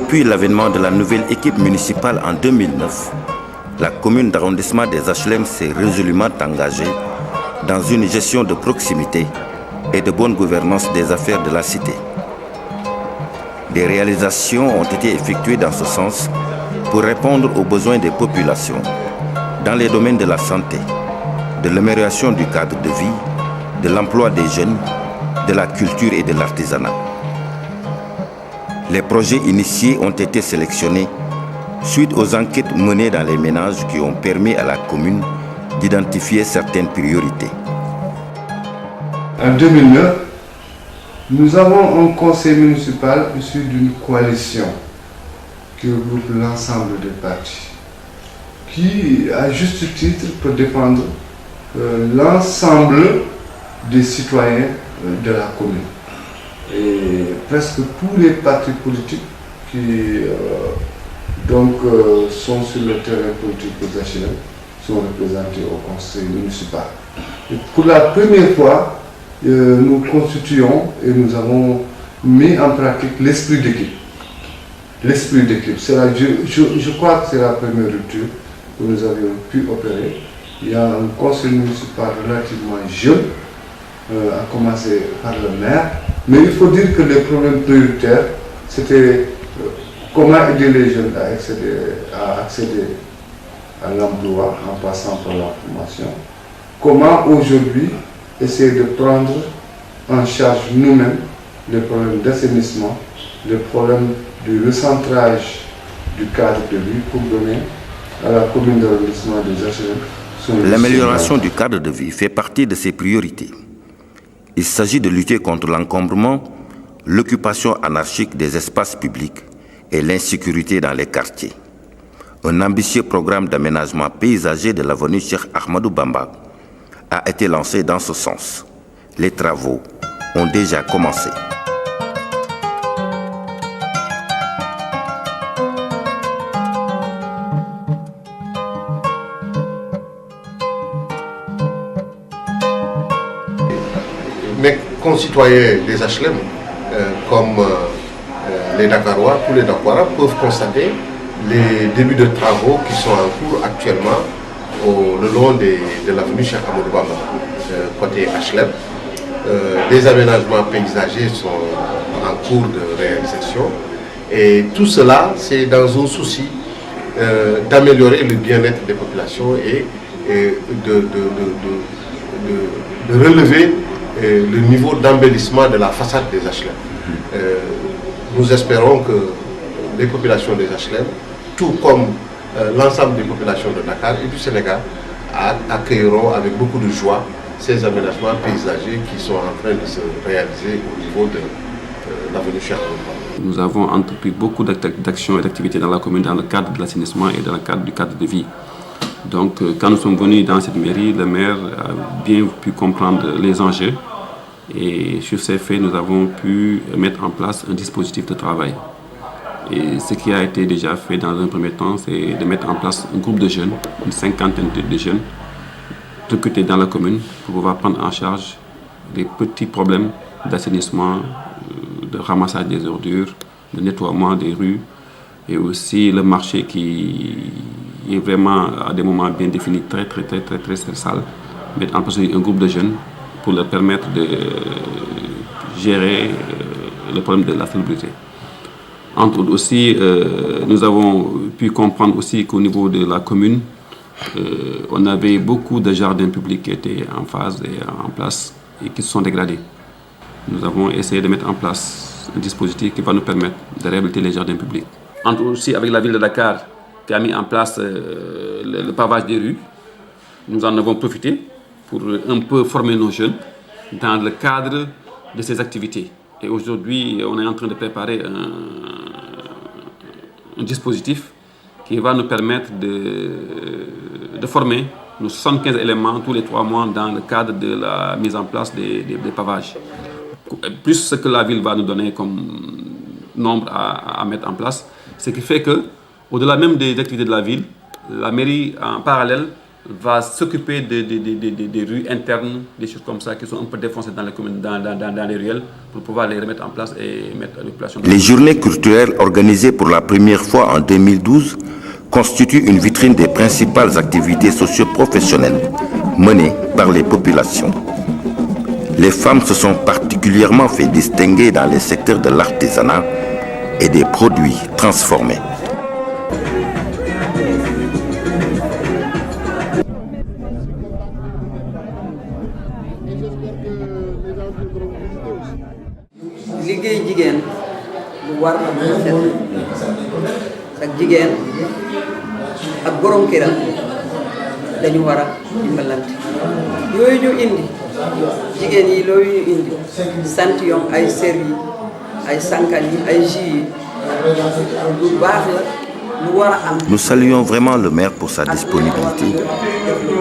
Depuis l'avènement de la nouvelle équipe municipale en 2009, la commune d'arrondissement des HLM s'est résolument engagée dans une gestion de proximité et de bonne gouvernance des affaires de la cité. Des réalisations ont été effectuées dans ce sens pour répondre aux besoins des populations dans les domaines de la santé, de l'amélioration du cadre de vie, de l'emploi des jeunes, de la culture et de l'artisanat. Les projets initiés ont été sélectionnés suite aux enquêtes menées dans les ménages qui ont permis à la commune d'identifier certaines priorités. En 2009, nous avons un conseil municipal issu d'une coalition qui regroupe l'ensemble des partis, qui, à juste titre, peut défendre l'ensemble des citoyens de la commune. Et presque tous les partis politiques qui sont sur le terrain politique des HLM sont représentés au conseil municipal. Et pour la première fois, nous constituons et nous avons mis en pratique l'esprit d'équipe. L'esprit d'équipe, je crois que c'est la première rupture que nous avions pu opérer. Il y a un conseil municipal relativement jeune, à commencer par le maire. Mais il faut dire que les problèmes prioritaires, c'était comment aider les jeunes à accéder à l'emploi en passant par la formation. Comment aujourd'hui essayer de prendre en charge nous-mêmes les problèmes d'assainissement, les problèmes du recentrage du cadre de vie pour donner à la commune d'arrondissement des HLM. L'amélioration du cadre de vie fait partie de ses priorités. Il s'agit de lutter contre l'encombrement, l'occupation anarchique des espaces publics et l'insécurité dans les quartiers. Un ambitieux programme d'aménagement paysager de l'avenue Cheikh Ahmadou Bamba a été lancé dans ce sens. Les travaux ont déjà commencé. Mes concitoyens des HLM, comme les Dakarois, tous les Dakarois peuvent constater les débuts de travaux qui sont en cours actuellement le long de l'avenue Cheikh Ahmadou Bamba, côté HLM. Des aménagements paysagers sont en cours de réalisation et tout cela, c'est dans un souci d'améliorer le bien-être des populations et de relever le niveau d'embellissement de la façade des HLM. Nous espérons que les populations des HLM, tout comme l'ensemble des populations de Dakar et du Sénégal, accueilleront avec beaucoup de joie ces aménagements paysagers qui sont en train de se réaliser au niveau de l'avenue Cheikh Ahmadou. Nous avons entrepris beaucoup d'actions et d'activités dans la commune dans le cadre de l'assainissement et dans le cadre du cadre de vie. Donc, quand nous sommes venus dans cette mairie, le maire a bien pu comprendre les enjeux et sur ces faits, nous avons pu mettre en place un dispositif de travail. Et ce qui a été déjà fait dans un premier temps, c'est de mettre en place un groupe de jeunes, une cinquantaine de jeunes, recrutés dans la commune pour pouvoir prendre en charge les petits problèmes d'assainissement, de ramassage des ordures, de nettoiement des rues et aussi le marché qui est vraiment à des moments bien définis, très sale. Mettre en place un groupe de jeunes pour leur permettre de gérer le problème de la salubrité. Entre autres aussi, nous avons pu comprendre aussi qu'au niveau de la commune, on avait beaucoup de jardins publics qui étaient en phase et en place et qui se sont dégradés. Nous avons essayé de mettre en place un dispositif qui va nous permettre de réhabiliter les jardins publics. Entre autres aussi avec la ville de Dakar qui a mis en place le pavage des rues, nous en avons profité pour un peu former nos jeunes dans le cadre de ces activités. Et aujourd'hui, on est en train de préparer un dispositif qui va nous permettre de former nos 75 éléments tous les 3 mois dans le cadre de la mise en place des pavages. Plus ce que la ville va nous donner comme nombre à mettre en place, ce qui fait que, au-delà même des activités de la ville, la mairie en parallèle va s'occuper des rues internes, des choses comme ça qui sont un peu défoncées dans les communes, dans les ruelles, pour pouvoir les remettre en place et mettre à la population. Les journées culturelles organisées pour la première fois en 2012 constituent une vitrine des principales activités socio-professionnelles menées par les populations. Les femmes se sont particulièrement fait distinguer dans les secteurs de l'artisanat et des produits transformés. liggéey jigéen lu war na ko set ak jigéen ak borom këram dañu war a dimbalante yooyu ñu indi jigéen yi loolu ñu indi sant yoon ay ser yi ay sankan yi ay jus yi lu baax la lu war a am. Nous saluons vraiment le maire pour sa disponibilité,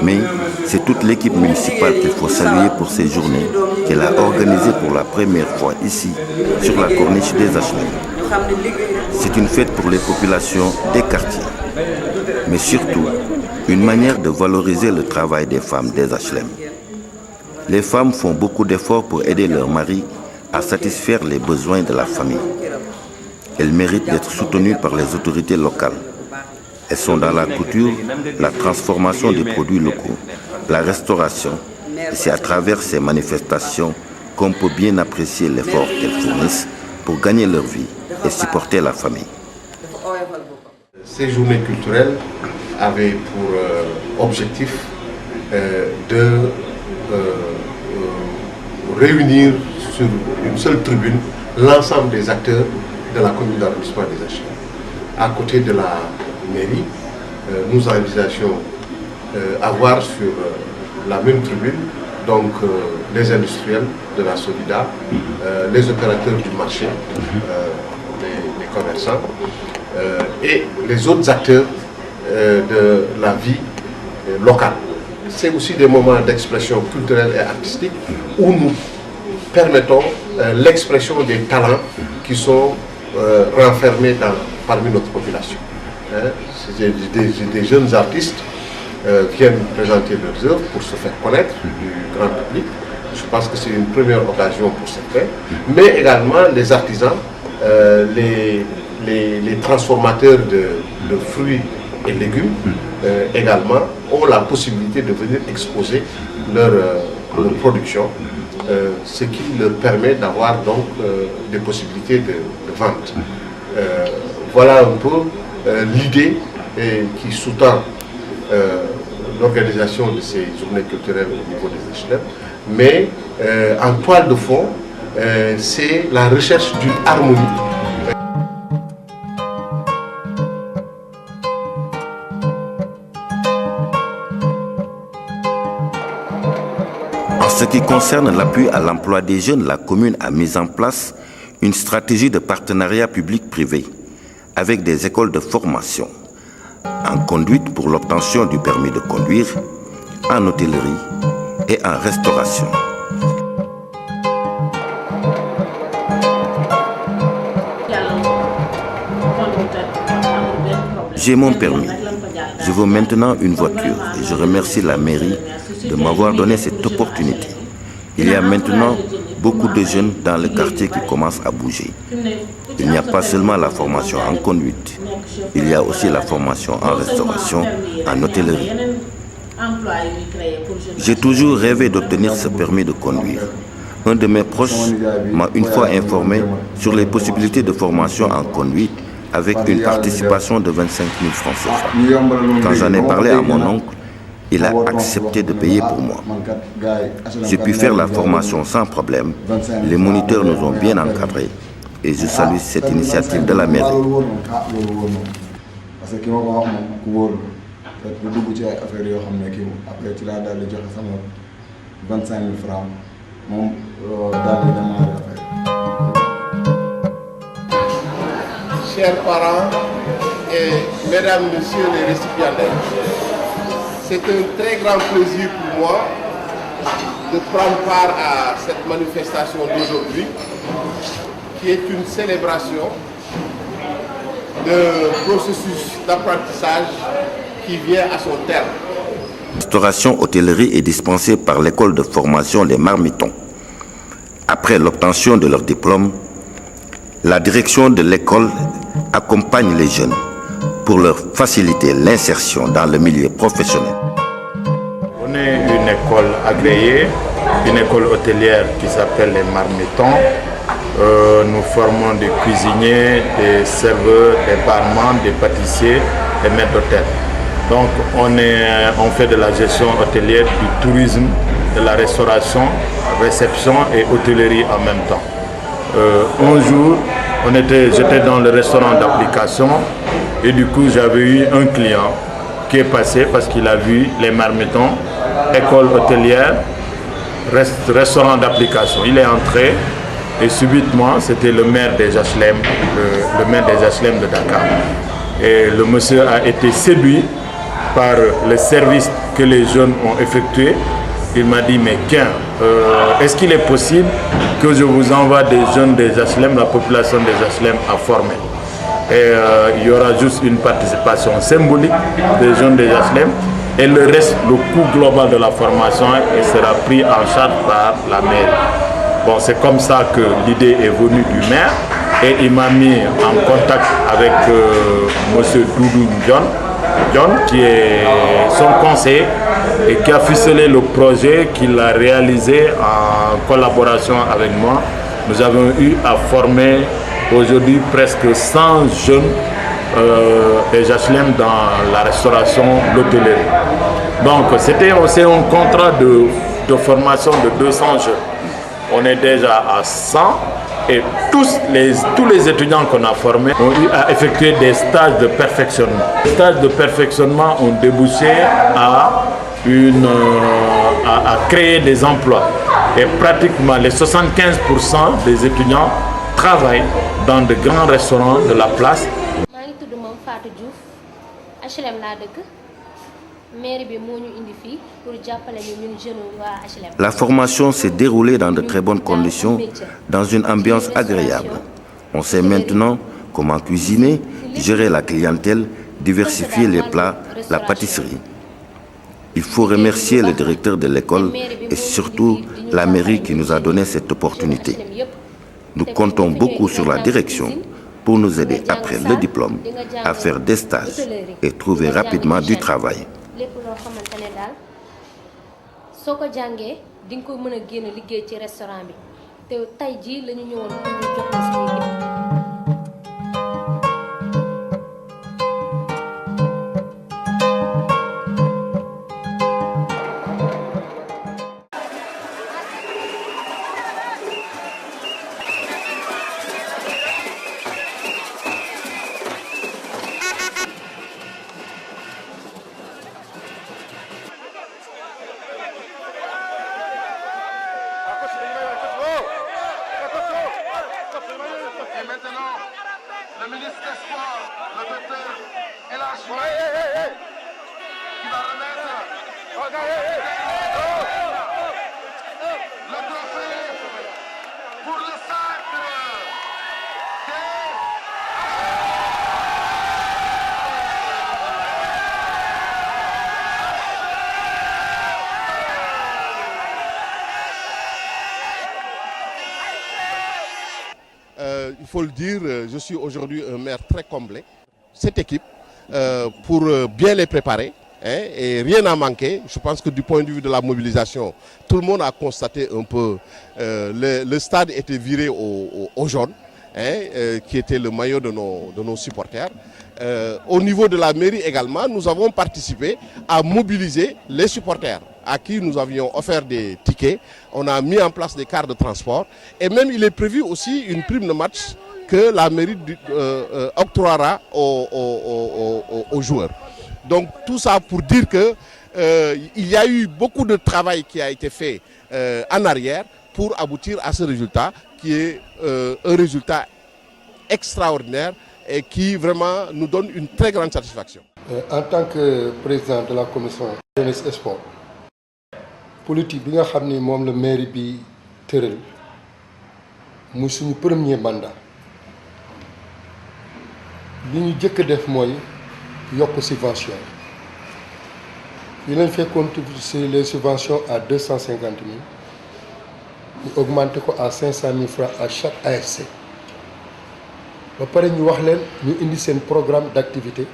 mais c'est toute l'équipe municipale qu'il faut saluer pour ces journées qu'elle a organisées pour la première fois ici, sur la corniche des HLM. C'est une fête pour les populations des quartiers, mais surtout une manière de valoriser le travail des femmes des HLM. Les femmes font beaucoup d'efforts pour aider leurs maris à satisfaire les besoins de la famille. Elles méritent d'être soutenues par les autorités locales. Elles sont dans la couture, la transformation des produits locaux, la restauration. Et c'est à travers ces manifestations qu'on peut bien apprécier l'effort qu'elles fournissent pour gagner leur vie et supporter la famille. Ces journées culturelles avaient pour objectif de réunir sur une seule tribune l'ensemble des acteurs de la commune d'arrondissement des HLM. À côté de la mairie, nous envisageons avoir sur la même tribune donc les industriels de la Solida, les opérateurs du marché, les commerçants et les autres acteurs de la vie locale. C'est aussi des moments d'expression culturelle et artistique où nous permettons l'expression des talents qui sont renfermés parmi notre population. C'est des jeunes artistes qui viennent présenter leurs œuvres pour se faire connaître du grand public. Je pense que c'est une première occasion pour certains, mais également les artisans, les transformateurs de fruits et légumes également ont la possibilité de venir exposer leur production, ce qui leur permet d'avoir donc des possibilités de vente. Voilà un peu l'idée qui sous-tend l'organisation de ces journées culturelles au niveau des HLM, mais en toile de fond, c'est la recherche d'une harmonie. En ce qui concerne l'appui à l'emploi des jeunes, la commune a mis en place une stratégie de partenariat public-privé avec des écoles de formation en conduite pour l'obtention du permis de conduire, en hôtellerie et en restauration. J'ai mon permis. Je veux maintenant une voiture et je remercie la mairie de m'avoir donné cette opportunité. Il y a maintenant beaucoup de jeunes dans le quartier qui commencent à bouger. Il n'y a pas seulement la formation en conduite, il y a aussi la formation en restauration, en hôtellerie. J'ai toujours rêvé d'obtenir ce permis de conduire. Un de mes proches m'a une fois informé sur les possibilités de formation en conduite avec une participation de 25 000 francs CFA. Quand j'en ai parlé à mon oncle, il a accepté de payer pour moi. J'ai pu faire la formation sans problème. Les moniteurs nous ont bien encadrés et je salue cette initiative de la mairie. Chers parents et mesdames, messieurs les récipiendaires, c'est un très grand plaisir pour moi de prendre part à cette manifestation d'aujourd'hui qui est une célébration de processus d'apprentissage qui vient à son terme. Restauration hôtellerie est dispensée par l'école de formation des Marmitons. Après l'obtention de leur diplôme, la direction de l'école accompagne les jeunes pour leur faciliter l'insertion dans le milieu professionnel. On est une école agréée, une école hôtelière qui s'appelle les Marmitons. Nous formons des cuisiniers, des serveurs, des barman, des pâtissiers, des maîtres d'hôtel. Donc on fait de la gestion hôtelière, du tourisme, de la restauration, réception et hôtellerie en même temps. Un jour, j'étais dans le restaurant d'application et du coup j'avais eu un client qui est passé parce qu'il a vu les Marmitons, école hôtelière, restaurant d'application. Il est entré et subitement c'était le maire des HLM, le maire des HLM de Dakar. Et le monsieur a été séduit par le service que les jeunes ont effectué. Il m'a dit, mais tiens, est-ce qu'il est possible que je vous envoie des jeunes des HLM, la population des HLM à former? Et il y aura juste une participation symbolique des jeunes des HLM et le reste, le coût global de la formation, sera pris en charge par la mairie. Bon, c'est comme ça que l'idée est venue du maire et il m'a mis en contact avec M. Doudou John, qui est son conseiller et qui a ficelé le projet qu'il a réalisé en collaboration avec moi. Nous avons eu à former aujourd'hui presque 100 jeunes des HLM dans la restauration, l'hôtellerie. Donc c'était aussi un contrat de formation de 200 jeunes. On est déjà à 100 et tous les étudiants qu'on a formés ont eu à effectuer des stages de perfectionnement. Les stages de perfectionnement ont débouché à créer des emplois. Et pratiquement les 75% des étudiants travaillent dans de grands restaurants de la place. La formation s'est déroulée dans de très bonnes conditions, dans une ambiance agréable. On sait maintenant comment cuisiner, gérer la clientèle, diversifier les plats, la pâtisserie. Il faut remercier le directeur de l'école et surtout la mairie qui nous a donné cette opportunité. Nous comptons beaucoup sur la direction pour nous aider après le diplôme à faire des stages et trouver rapidement du travail. Et maintenant, le ministre des Sports, le docteur Elhadji, qui va remettre le trophée pour le sacre Il faut le dire, je suis aujourd'hui un maire très comblé. Cette équipe, pour bien les préparer, et rien n'a manqué. Je pense que du point de vue de la mobilisation, tout le monde a constaté un peu, le stade était viré au jaune, qui était le maillot de nos supporters. Au niveau de la mairie également, nous avons participé à mobiliser les supporters à qui nous avions offert des tickets. On a mis en place des cars de transport et même il est prévu aussi une prime de match que la mairie octroiera aux joueurs. Donc tout ça pour dire que il y a eu beaucoup de travail qui a été fait en arrière pour aboutir à ce résultat qui est un résultat extraordinaire et qui vraiment nous donne une très grande satisfaction. En tant que président de la commission jeunesse et sport, politique bi nga xam ni moom la mairie bi tëral muy suñu premier mandat li ñu jëkk a def mooy yokk subvention Il a fait contribuer les subventions à 250 000. Il augmente à 500 000 francs à chaque ASC. Après, nous avons un programme d'activité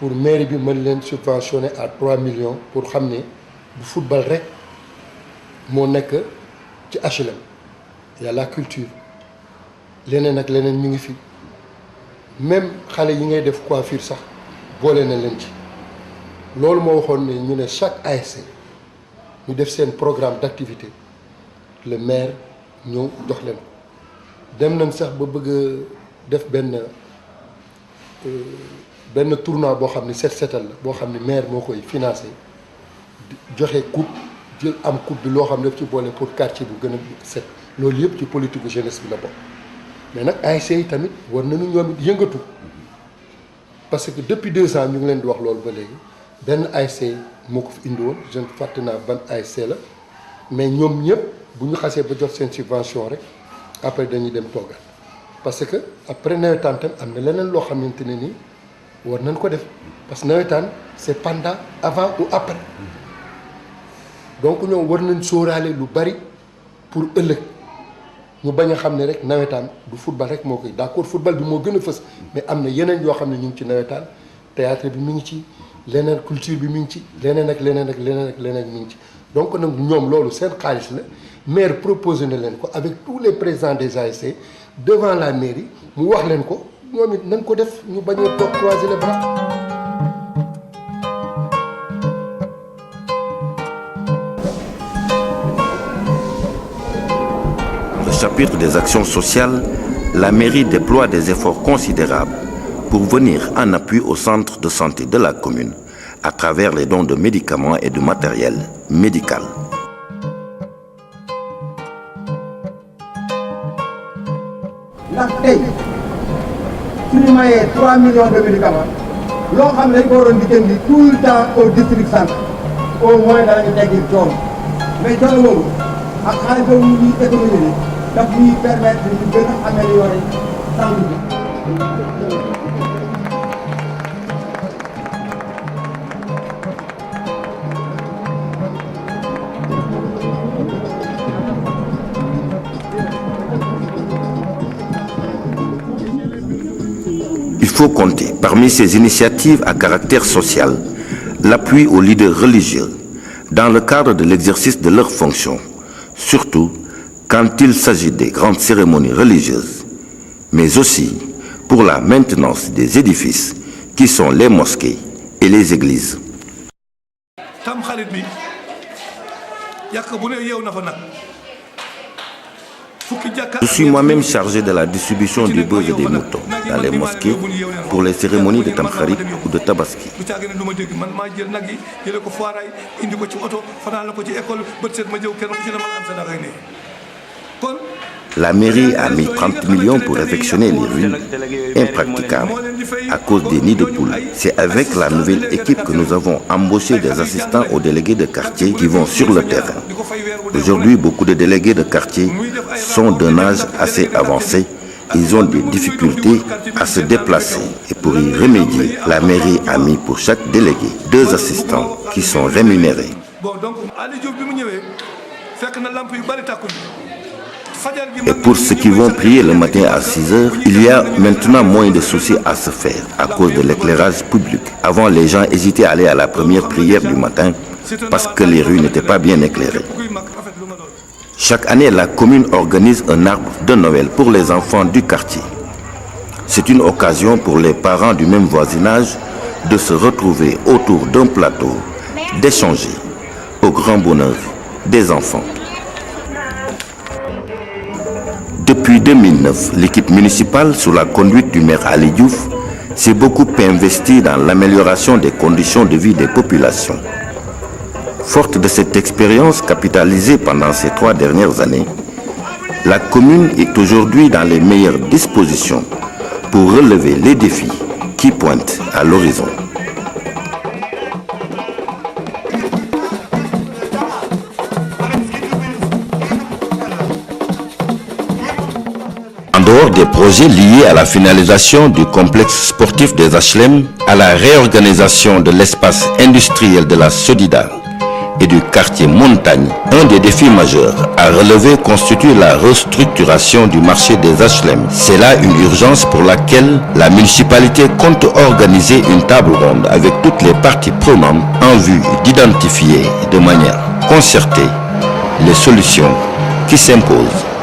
pour mairie bi mën leen subventionner à 3 millions pour xam ne du football rek moo nekk ci HLM. Il y a la culture leneen ak leneen ñu ngi fi même xale yi ngay def coiffure sax boole na leen ci loolu moo waxoon ne ñu ne chaque ASC ñu def seen programme d'activité le maire ñëw jox leen dem nañ sax ba bëgg a def benn tournoi boo xam ne setal la boo xam ne maire moo koy financé joxe coupe jël am coupe bi loo xam ne daf ci boole pour quartier bu gën a set loolu yëpp ci politique bu jeunesse bi la bokk mais nag ASC yi tamit war nañu ñoom it yëngatu parce que depuis 2 ans ñu ngi leen di wax loolu ba léegi benn ASC moo ko fi indi woon je ne fàtte naa ban ASC la mais ñoom ñëpp bu ñu xasee ba jot seen subvention rek après dañuy dem toogal parce que après nawetaan tam am na leneen loo xamante ne nii war nañ ko def parce que nawetaan c'est pendant avant ou après donc ñoom war nañ sóoraale lu bari pour ëllëg ñu bañ a xam ne rek nawetaan du football rek moo koy d'accord football bi moo gën a fës mais am na yeneen yoo xam ne ñu ngi ci nawetaan théâtre bi mi ngi ci leneen culture bi mi ngi ci leneen ak leneen ak leneen ak leneen mi ngi ci donc nag ñoom loolu seen xaalis la maire proposé na leen ko avec tous les présidents des ASC devant la mairie mu wax leen ko ñoom it nañ ko def ñu bañ a toog croiser les bras. Au chapitre des actions sociales, la mairie déploie des efforts considérables pour venir en appui au centre de santé de la commune à travers les dons de médicaments et de matériel médical. ndax tey suñu mayee 3 millions de médicaments loo xam ne dañ ko waroon di jëndi tout le temps au district centre au moins danañu teggil coono mais coono boobu ak xaalis boobu ñuy économiser daf ñuy permettre ñu gën a améliorer santé bi. Il faut compter, parmi ces initiatives à caractère social, l'appui aux leaders religieux dans le cadre de l'exercice de leurs fonctions, surtout quand il s'agit des grandes cérémonies religieuses, mais aussi pour la maintenance des édifices qui sont les mosquées et les églises. Je suis moi-même chargé de la distribution du bœuf et des moutons dans les mosquées pour les cérémonies de Tamkharit ou de Tabaski. La mairie a mis 30 millions pour réfectionner les rues impraticables à cause des nids de poules. C'est avec la nouvelle équipe que nous avons embauché des assistants aux délégués de quartier qui vont sur le terrain. Aujourd'hui, beaucoup de délégués de quartier sont d'un âge assez avancé. Ils ont des difficultés à se déplacer. Et pour y remédier, la mairie a mis pour chaque délégué 2 assistants qui sont rémunérés. Et pour ceux qui vont prier le matin à 6 heures, il y a maintenant moins de soucis à se faire à cause de l'éclairage public. Avant, les gens hésitaient à aller à la première prière du matin parce que les rues n'étaient pas bien éclairées. Chaque année, la commune organise un arbre de Noël pour les enfants du quartier. C'est une occasion pour les parents du même voisinage de se retrouver autour d'un plateau, d'échanger au grand bonheur des enfants. Depuis 2009, l'équipe municipale, sous la conduite du maire Ali Diouf, s'est beaucoup investie dans l'amélioration des conditions de vie des populations. Forte de cette expérience capitalisée pendant ces 3 dernières années, la commune est aujourd'hui dans les meilleures dispositions pour relever les défis qui pointent à l'horizon. En dehors des projets liés à la finalisation du complexe sportif des HLM, à la réorganisation de l'espace industriel de la Sodida et du quartier Montagne, un des défis majeurs à relever constitue la restructuration du marché des HLM. C'est là une urgence pour laquelle la municipalité compte organiser une table ronde avec toutes les parties prenantes en vue d'identifier de manière concertée les solutions qui s'imposent.